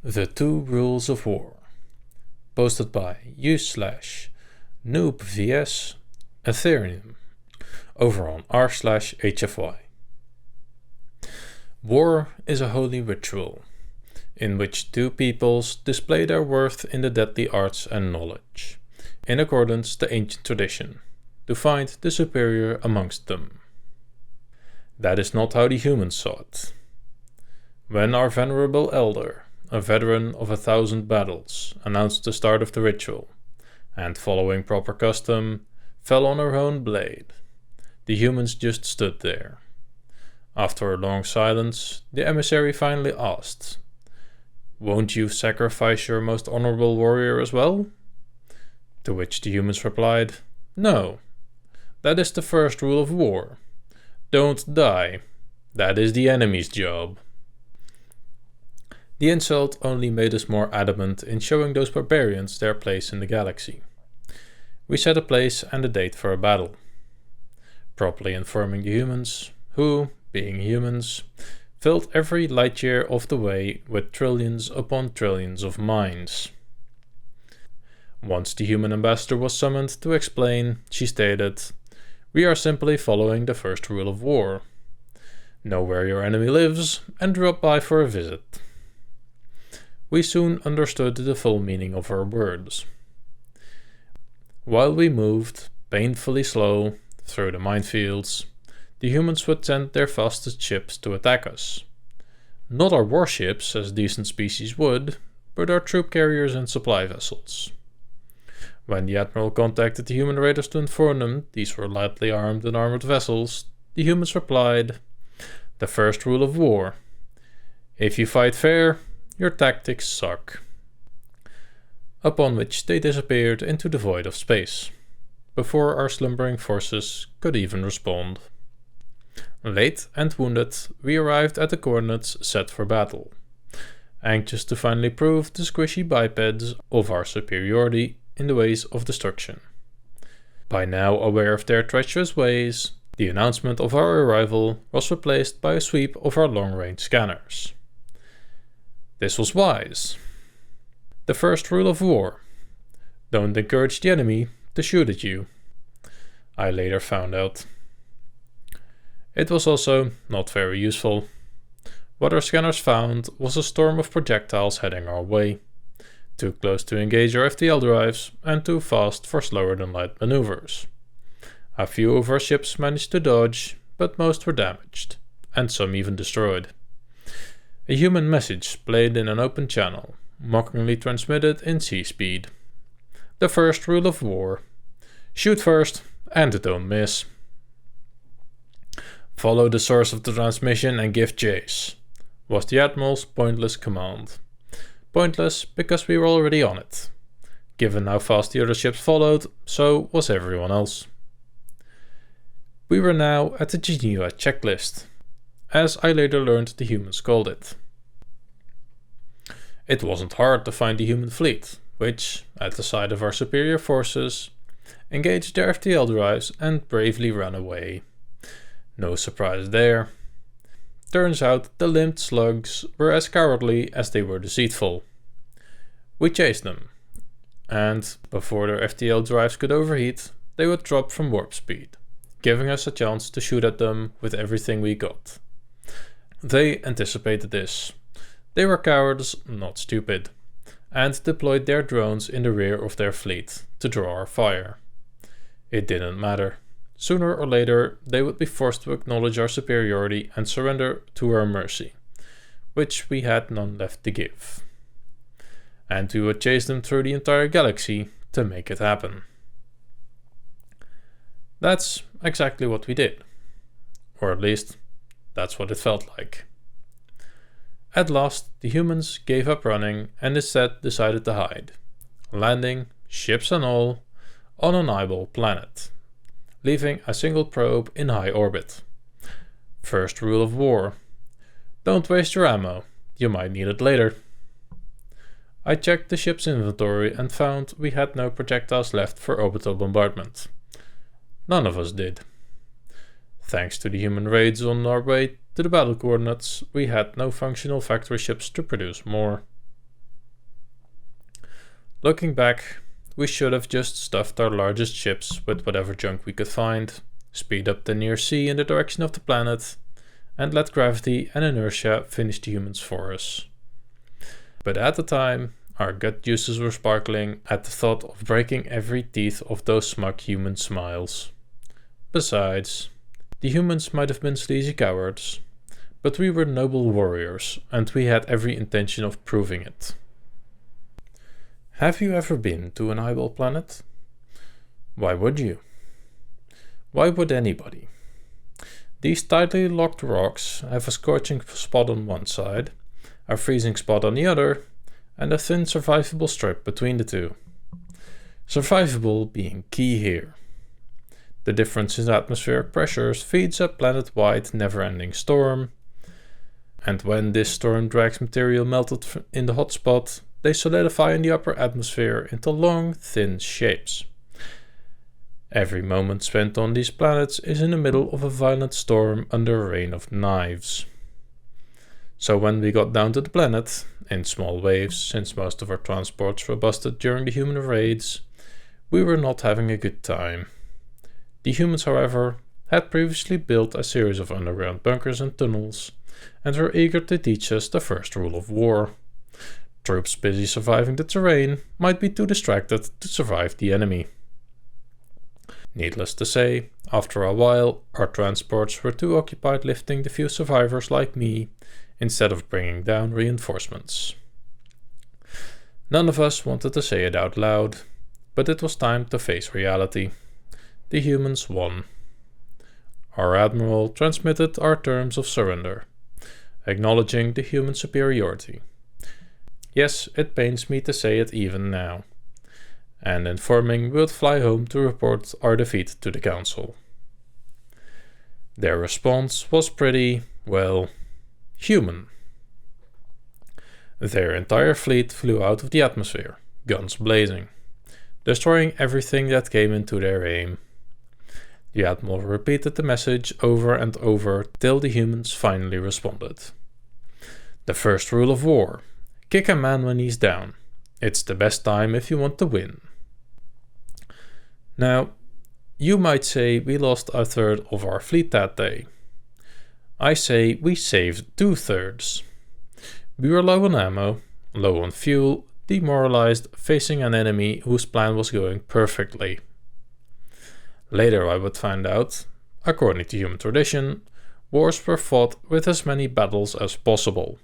The Two Rules of War, posted by u/noobvs Ethereum over on r/hfy. War is a holy ritual, in which two peoples display their worth in the deadly arts and knowledge, in accordance to ancient tradition, to find the superior amongst them. That is not how the humans saw it. When our venerable elder, a veteran of 1,000 battles, announced the start of the ritual, and following proper custom, fell on her own blade, the humans just stood there. After a long silence, the emissary finally asked, "Won't you sacrifice your most honorable warrior as well?" To which the humans replied, "No, that is the first rule of war. Don't die. That is the enemy's job." The insult only made us more adamant in showing those barbarians their place in the galaxy. We set a place and a date for a battle, properly informing the humans, who, being humans, filled every light year of the way with trillions upon trillions of minds. Once the human ambassador was summoned to explain, she stated, "We are simply following the first rule of war. Know where your enemy lives and drop by for a visit." We soon understood the full meaning of her words. While we moved, painfully slow, through the minefields, the humans would send their fastest ships to attack us. Not our warships, as decent species would, but our troop carriers and supply vessels. When the admiral contacted the human raiders to inform them these were lightly armed and armored vessels, the humans replied, "The first rule of war. If you fight fair, your tactics suck." Upon which they disappeared into the void of space, before our slumbering forces could even respond. Late and wounded, we arrived at the coordinates set for battle, anxious to finally prove the squishy bipeds of our superiority in the ways of destruction. By now aware of their treacherous ways, the announcement of our arrival was replaced by a sweep of our long-range scanners. This was wise. The first rule of war: don't encourage the enemy to shoot at you, I later found out. It was also not very useful. What our scanners found was a storm of projectiles heading our way, too close to engage our FTL drives and too fast for slower than light maneuvers. A few of our ships managed to dodge, but most were damaged, and some even destroyed. A human message played in an open channel, mockingly transmitted in C-speed. The first rule of war: shoot first and don't miss. Follow the source of the transmission and give chase, was the Admiral's pointless command. Pointless because we were already on it. Given how fast the other ships followed, so was everyone else. We were now at the Geneva checklist, as I later learned the humans called it. It wasn't hard to find the human fleet, which, at the sight of our superior forces, engaged their FTL drives and bravely ran away. No surprise there. Turns out the limped slugs were as cowardly as they were deceitful. We chased them, and before their FTL drives could overheat, they would drop from warp speed, giving us a chance to shoot at them with everything we got. They anticipated this. They were cowards, not stupid, and deployed their drones in the rear of their fleet to draw our fire. It didn't matter. Sooner or later, they would be forced to acknowledge our superiority and surrender to our mercy, which we had none left to give. And we would chase them through the entire galaxy to make it happen. That's exactly what we did. Or at least, that's what it felt like. At last, the humans gave up running and instead decided to hide, landing, ships and all, on an eyeball planet, leaving a single probe in high orbit. First rule of war: don't waste your ammo, you might need it later. I checked the ship's inventory and found we had no projectiles left for orbital bombardment. None of us did. Thanks to the human raids on our way to the battle coordinates, we had no functional factory ships to produce more. Looking back, we should have just stuffed our largest ships with whatever junk we could find, speed up the near sea in the direction of the planet, and let gravity and inertia finish the humans for us. But at the time, our gut juices were sparkling at the thought of breaking every teeth of those smug human smiles. Besides, the humans might have been sleazy cowards, but we were noble warriors, and we had every intention of proving it. Have you ever been to an eyeball planet? Why would you? Why would anybody? These tightly locked rocks have a scorching spot on one side, a freezing spot on the other, and a thin survivable strip between the two. Survivable being key here. The difference in atmospheric pressures feeds a planet-wide never-ending storm, and when this storm drags material melted in the hot spot, they solidify in the upper atmosphere into long, thin shapes. Every moment spent on these planets is in the middle of a violent storm under a rain of knives. So when we got down to the planet, in small waves since most of our transports were busted during the human raids, we were not having a good time. The humans, however, had previously built a series of underground bunkers and tunnels, and were eager to teach us the first rule of war. Troops busy surviving the terrain might be too distracted to survive the enemy. Needless to say, after a while, our transports were too occupied lifting the few survivors like me, instead of bringing down reinforcements. None of us wanted to say it out loud, but it was time to face reality. The humans won. Our admiral transmitted our terms of surrender, acknowledging the human superiority. Yes, it pains me to say it even now, and informing we would fly home to report our defeat to the council. Their response was pretty, well, human. Their entire fleet flew out of the atmosphere, guns blazing, destroying everything that came into their aim. The admiral repeated the message over and over till the humans finally responded. The first rule of war: kick a man when he's down. It's the best time if you want to win. Now, you might say we lost a third of our fleet that day. I say we saved 2/3. We were low on ammo, low on fuel, demoralized, facing an enemy whose plan was going perfectly. Later I would find out, according to human tradition, wars were fought with as many battles as possible.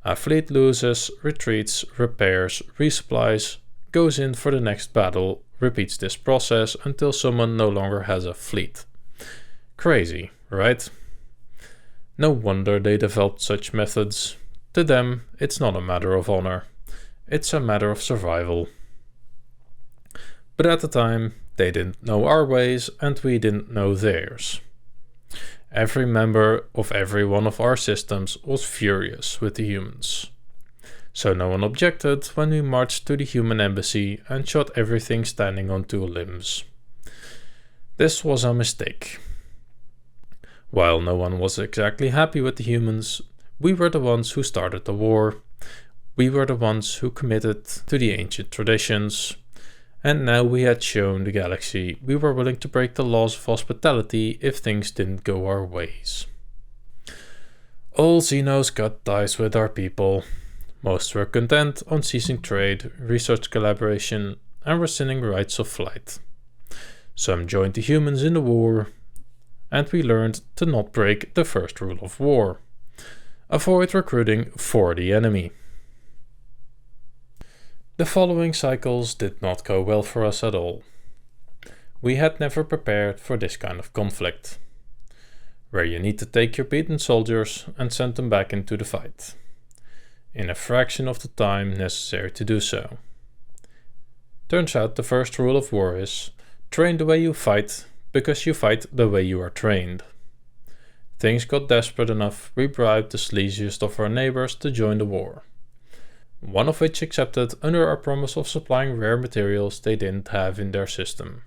A fleet loses, retreats, repairs, resupplies, goes in for the next battle, repeats this process until someone no longer has a fleet. Crazy, right? No wonder they developed such methods. To them, it's not a matter of honor. It's a matter of survival. But at the time, they didn't know our ways and we didn't know theirs. Every member of every one of our systems was furious with the humans. So no one objected when we marched to the human embassy and shot everything standing on two limbs. This was a mistake. While no one was exactly happy with the humans, we were the ones who started the war. We were the ones who committed to the ancient traditions. And now we had shown the galaxy we were willing to break the laws of hospitality if things didn't go our ways. All Xenos cut ties with our people. Most were content on ceasing trade, research collaboration, and rescinding rights of flight. Some joined the humans in the war, and we learned to not break the first rule of war: avoid recruiting for the enemy. The following cycles did not go well for us at all. We had never prepared for this kind of conflict, where you need to take your beaten soldiers and send them back into the fight, in a fraction of the time necessary to do so. Turns out the first rule of war is: train the way you fight, because you fight the way you are trained. Things got desperate enough, we bribed the sleaziest of our neighbors to join the war. One of which accepted under our promise of supplying rare materials they didn't have in their system.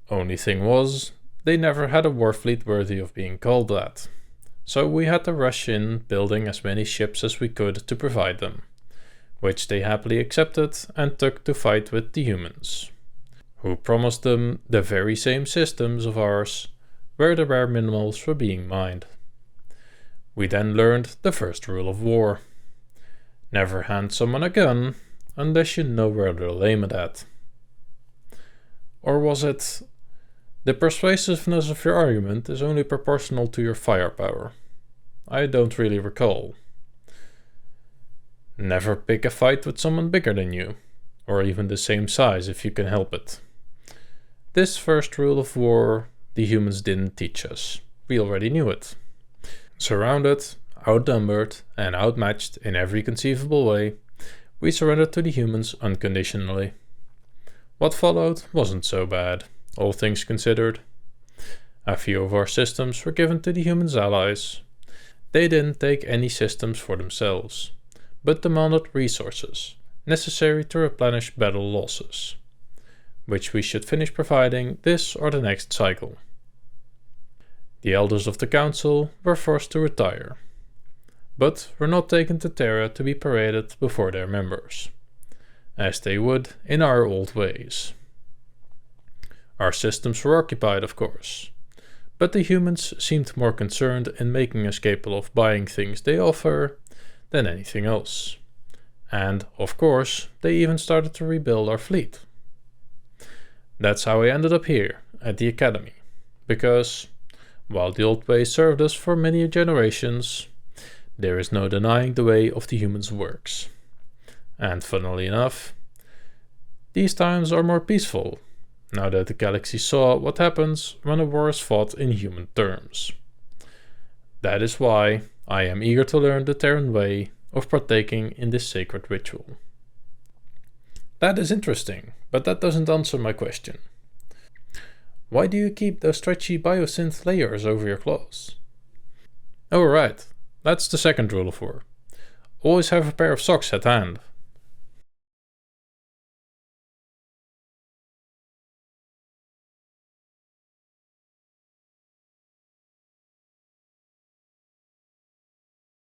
Only thing was, they never had a war fleet worthy of being called that, so we had to rush in building as many ships as we could to provide them, which they happily accepted and took to fight with the humans, who promised them the very same systems of ours where the rare minerals were being mined. We then learned the first rule of war. Never hand someone a gun unless you know where they'll aim it at. Or was it, the persuasiveness of your argument is only proportional to your firepower? I don't really recall. Never pick a fight with someone bigger than you, or even the same size if you can help it. This first rule of war the humans didn't teach us. We already knew it. Surrounded, outnumbered, and outmatched in every conceivable way, we surrendered to the humans unconditionally. What followed wasn't so bad, all things considered. A few of our systems were given to the humans' allies. They didn't take any systems for themselves, but demanded resources necessary to replenish battle losses, which we should finish providing this or the next cycle. The elders of the council were forced to retire, but were not taken to Terra to be paraded before their members, as they would in our old ways. Our systems were occupied, of course, but the humans seemed more concerned in making us capable of buying things they offer than anything else. And, of course, they even started to rebuild our fleet. That's how I ended up here, at the Academy, because, while the old way served us for many generations, there is no denying the way of the humans works. And funnily enough, these times are more peaceful, now that the galaxy saw what happens when a war is fought in human terms. That is why I am eager to learn the Terran way of partaking in this sacred ritual. That is interesting, but that doesn't answer my question. Why do you keep those stretchy biosynth layers over your clothes? Oh right, that's the second rule of war. Always have a pair of socks at hand.